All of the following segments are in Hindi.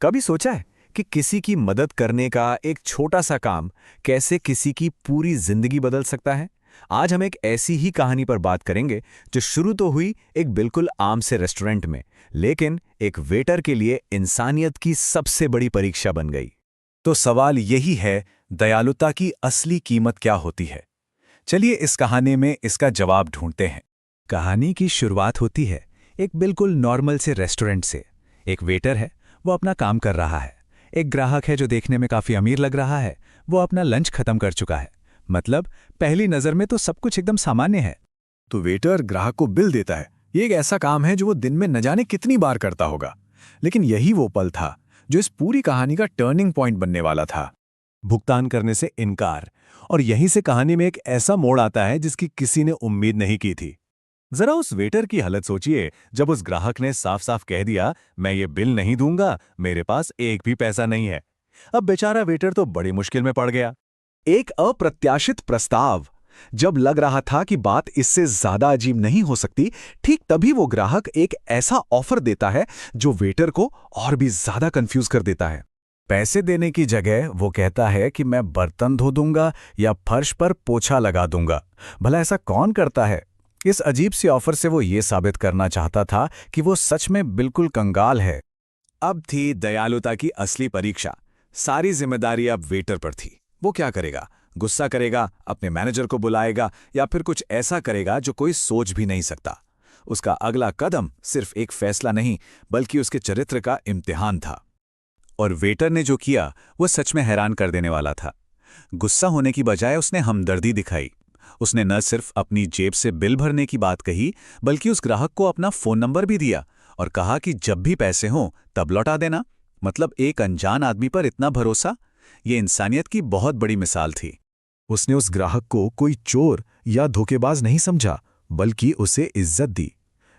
कभी सोचा है कि किसी की मदद करने का एक छोटा सा काम कैसे किसी की पूरी जिंदगी बदल सकता है? आज हम एक ऐसी ही कहानी पर बात करेंगे जो शुरू तो हुई एक बिल्कुल आम से रेस्टोरेंट में, लेकिन एक वेटर के लिए इंसानियत की सबसे बड़ी परीक्षा बन गई। तो सवाल यही है, दयालुता की असली कीमत क्या होती है? चलिए इस कहानी में इसका जवाब ढूंढते हैं। कहानी की शुरुआत होती है एक बिल्कुल नॉर्मल से रेस्टोरेंट से। एक वेटर है, वो अपना काम कर रहा है। एक ग्राहक है जो देखने में काफी अमीर लग रहा है, वो अपना लंच खत्म कर चुका है। मतलब पहली नजर में तो सब कुछ एकदम सामान्य है। तो वेटर ग्राहक को बिल देता है। ये एक ऐसा काम है जो वो दिन में न जाने कितनी बार करता होगा। लेकिन यही वो पल था जो इस पूरी कहानी का टर्निंग पॉइंट बनने वाला था। भुगतान करने से इनकार। और यहीं से कहानी में एक ऐसा मोड़ आता है जिसकी किसी ने उम्मीद नहीं की थी। जरा उस वेटर की हालत सोचिए जब उस ग्राहक ने साफ साफ कह दिया, मैं ये बिल नहीं दूंगा, मेरे पास एक भी पैसा नहीं है। अब बेचारा वेटर तो बड़ी मुश्किल में पड़ गया। एक अप्रत्याशित प्रस्ताव। जब लग रहा था कि बात इससे ज्यादा अजीब नहीं हो सकती, ठीक तभी वो ग्राहक एक ऐसा ऑफर देता है जो वेटर को और भी ज्यादा कंफ्यूज कर देता है। पैसे देने की जगह वो कहता है कि मैं बर्तन धो दूंगा या फर्श पर पोछा लगा दूंगा। भला ऐसा कौन करता है? इस अजीब सी ऑफर से वो ये साबित करना चाहता था कि वो सच में बिल्कुल कंगाल है। अब थी दयालुता की असली परीक्षा। सारी जिम्मेदारी अब वेटर पर थी। वो क्या करेगा? गुस्सा करेगा, अपने मैनेजर को बुलाएगा, या फिर कुछ ऐसा करेगा जो कोई सोच भी नहीं सकता। उसका अगला कदम सिर्फ एक फैसला नहीं, बल्कि उसके चरित्र का इम्तिहान था। और वेटर ने जो किया वो सच में हैरान कर देने वाला था। गुस्सा होने की बजाय उसने हमदर्दी दिखाई। उसने न सिर्फ अपनी जेब से बिल भरने की बात कही, बल्कि उस ग्राहक को अपना फोन नंबर भी दिया और कहा कि जब भी पैसे हों तब लौटा देना। मतलब एक अनजान आदमी पर इतना भरोसा, ये इंसानियत की बहुत बड़ी मिसाल थी। उसने उस ग्राहक को कोई चोर या धोखेबाज नहीं समझा, बल्कि उसे इज्जत दी।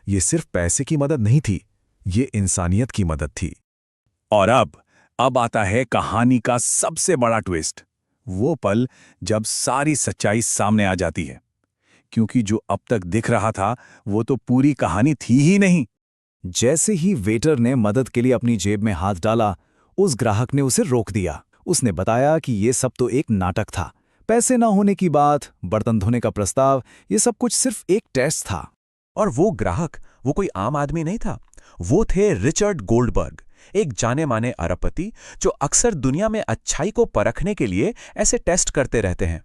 ये सिर्फ पैसे की मदद नहीं थी, ये इंसानियत की मदद थी। और अब आता है कहानी का सबसे बड़ा ट्विस्ट। वो पल जब सारी सच्चाई सामने आ जाती है। क्योंकि जो अब तक दिख रहा था वो तो पूरी कहानी थी ही नहीं। जैसे ही वेटर ने मदद के लिए अपनी जेब में हाथ डाला, उस ग्राहक ने उसे रोक दिया। उसने बताया कि ये सब तो एक नाटक था। पैसे ना होने की बात, बर्तन धोने का प्रस्ताव, ये सब कुछ सिर्फ एक टेस्ट था। और वो ग्राहक, वो कोई आम आदमी नहीं था। वो थे रिचर्ड गोल्डबर्ग, एक जाने माने अरबपति जो अक्सर दुनिया में अच्छाई को परखने के लिए ऐसे टेस्ट करते रहते हैं।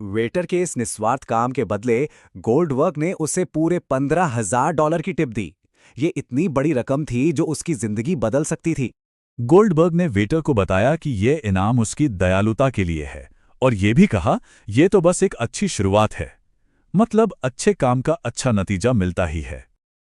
वेटर के इस निस्वार्थ काम के बदले गोल्डबर्ग ने उसे पूरे $15,000 की टिप दी। ये इतनी बड़ी रकम थी जो उसकी जिंदगी बदल सकती थी। गोल्डबर्ग ने वेटर को बताया कि ये इनाम उसकी दयालुता के लिए है, और ये भी कहा, ये तो बस एक अच्छी शुरुआत है। मतलब अच्छे काम का अच्छा नतीजा मिलता ही है।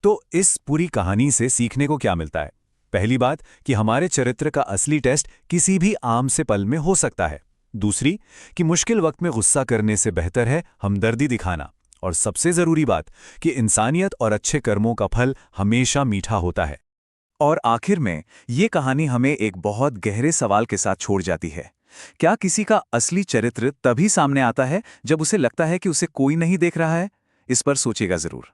तो इस पूरी कहानी से सीखने को क्या मिलता है? पहली बात कि हमारे चरित्र का असली टेस्ट किसी भी आम से पल में हो सकता है। दूसरी कि मुश्किल वक्त में गुस्सा करने से बेहतर है हमदर्दी दिखाना। और सबसे जरूरी बात कि इंसानियत और अच्छे कर्मों का फल हमेशा मीठा होता है। और आखिर में ये कहानी हमें एक बहुत गहरे सवाल के साथ छोड़ जाती है। क्या किसी का असली चरित्र तभी सामने आता है जब उसे लगता है कि उसे कोई नहीं देख रहा है? इस पर सोचिएगा जरूर।